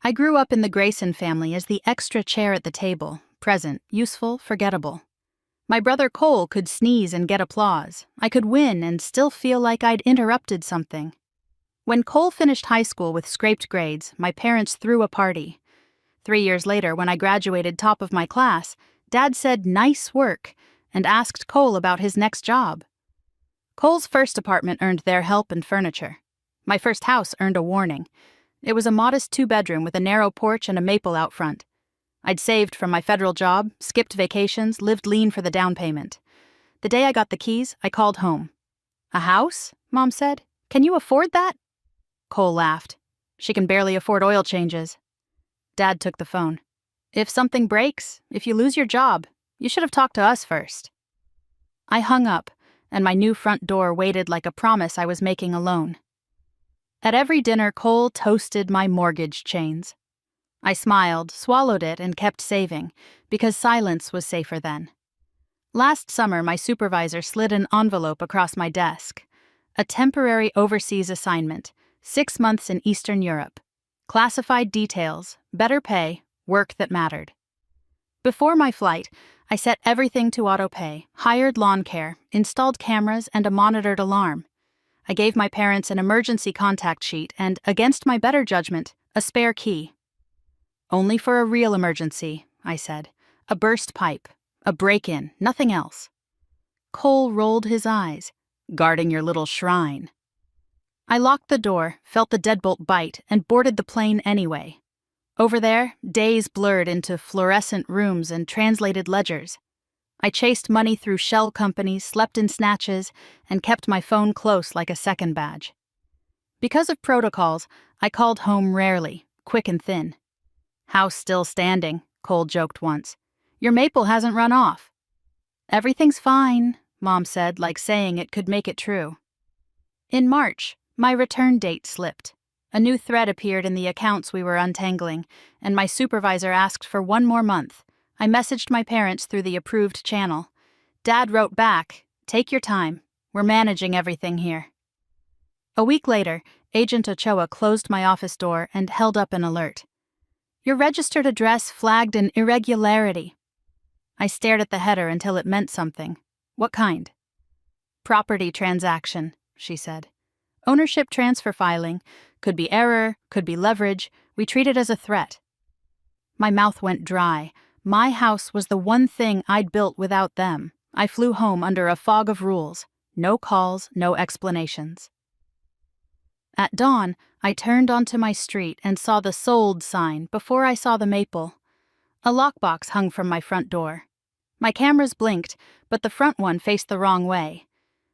I grew up in the Grayson family as the extra chair at the table, present, useful, forgettable. My brother Cole could sneeze and get applause. I could win and still feel like I'd interrupted something. When Cole finished high school with scraped grades, my parents threw a party. 3 years later, when I graduated top of my class, Dad said nice work and asked Cole about his next job. Cole's first apartment earned their help and furniture. My first house earned a warning. It was a modest 2-bedroom with a narrow porch and a maple out front. I'd saved from my federal job, skipped vacations, lived lean for the down payment. The day I got the keys, I called home. "A house?" Mom said. "Can you afford that?" Cole laughed. "She can barely afford oil changes." Dad took the phone. "If something breaks, if you lose your job, you should have talked to us first." I hung up, and my new front door waited like a promise I was making alone. At every dinner, Cole toasted my mortgage chains. I smiled, swallowed it, and kept saving, because silence was safer then. Last summer, my supervisor slid an envelope across my desk. A temporary overseas assignment, 6 months in Eastern Europe. Classified details, better pay, work that mattered. Before my flight, I set everything to autopay, hired lawn care, installed cameras, and a monitored alarm. I gave my parents an emergency contact sheet and, against my better judgment, a spare key. "Only for a real emergency," I said. "A burst pipe, a break-in, nothing else." Cole rolled his eyes. "Guarding your little shrine." I locked the door, felt the deadbolt bite, and boarded the plane anyway. Over there, days blurred into fluorescent rooms and translated ledgers. I chased money through shell companies, slept in snatches, and kept my phone close like a second badge. Because of protocols, I called home rarely, quick and thin. "House still standing," Cole joked once. "Your maple hasn't run off." "Everything's fine," Mom said, like saying it could make it true. In March, my return date slipped. A new thread appeared in the accounts we were untangling, and my supervisor asked for 1 more month. I messaged my parents through the approved channel. Dad wrote back, "Take your time. We're managing everything here." A week later, Agent Ochoa closed my office door and held up an alert. "Your registered address flagged an irregularity." I stared at the header until it meant something. "What kind?" "Property transaction," she said. "Ownership transfer filing. Could be error, could be leverage. We treat it as a threat." My mouth went dry. My house was the one thing I'd built without them. I flew home under a fog of rules. No calls, no explanations. At dawn, I turned onto my street and saw the sold sign before I saw the maple. A lockbox hung from my front door. My cameras blinked, but the front one faced the wrong way.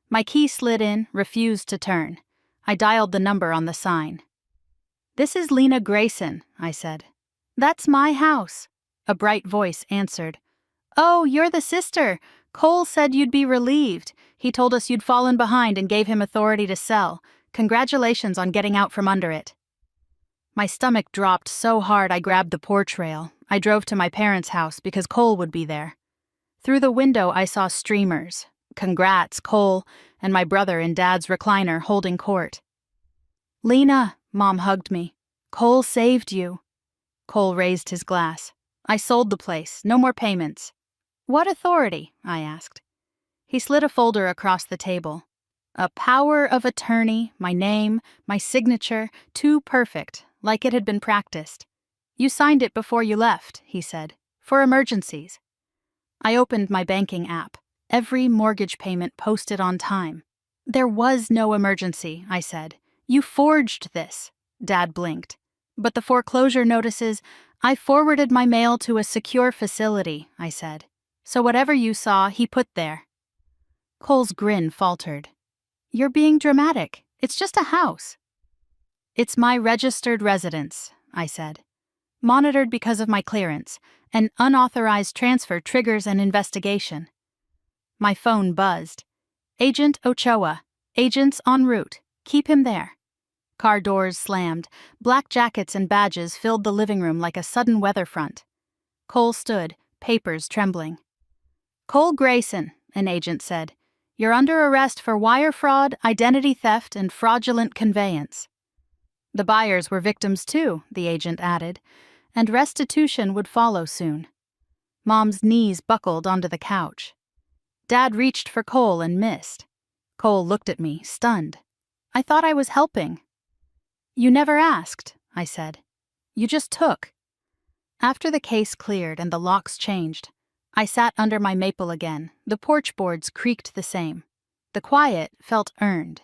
My key slid in, refused to turn. I dialed the number on the sign. "This is Lena Grayson," I said. "That's my house." A bright voice answered. "Oh, you're the sister. Cole said you'd be relieved. He told us you'd fallen behind and gave him authority to sell. Congratulations on getting out from under it." My stomach dropped so hard I grabbed the porch rail. I drove to my parents' house because Cole would be there. Through the window I saw streamers. "Congrats, Cole," and my brother in Dad's recliner holding court. "Lena," Mom hugged me. "Cole saved you." Cole raised his glass. "I sold the place. No more payments." "What authority?" I asked. He slid a folder across the table. "A power of attorney, my name, my signature, too perfect, like it had been practiced. You signed it before you left," he said, "for emergencies." I opened my banking app. Every mortgage payment posted on time. "There was no emergency," I said. "You forged this." Dad blinked. "But the foreclosure notices, I forwarded my mail to a secure facility," I said. "So whatever you saw, he put there." Cole's grin faltered. "You're being dramatic. It's just a house." "It's my registered residence," I said. "Monitored because of my clearance. An unauthorized transfer triggers an investigation." My phone buzzed. "Agent Ochoa. Agents en route. Keep him there." Car doors slammed. Black jackets and badges filled the living room like a sudden weather front. Cole stood, papers trembling. "Cole Grayson," an agent said. "You're under arrest for wire fraud, identity theft, and fraudulent conveyance." The buyers were victims too, the agent added, and restitution would follow soon. Mom's knees buckled onto the couch. Dad reached for Cole and missed. Cole looked at me, stunned. I thought I was helping. You never asked, I said. You just took. After the case cleared and the locks changed, I sat under my maple again. The porch boards creaked the same. The quiet felt earned.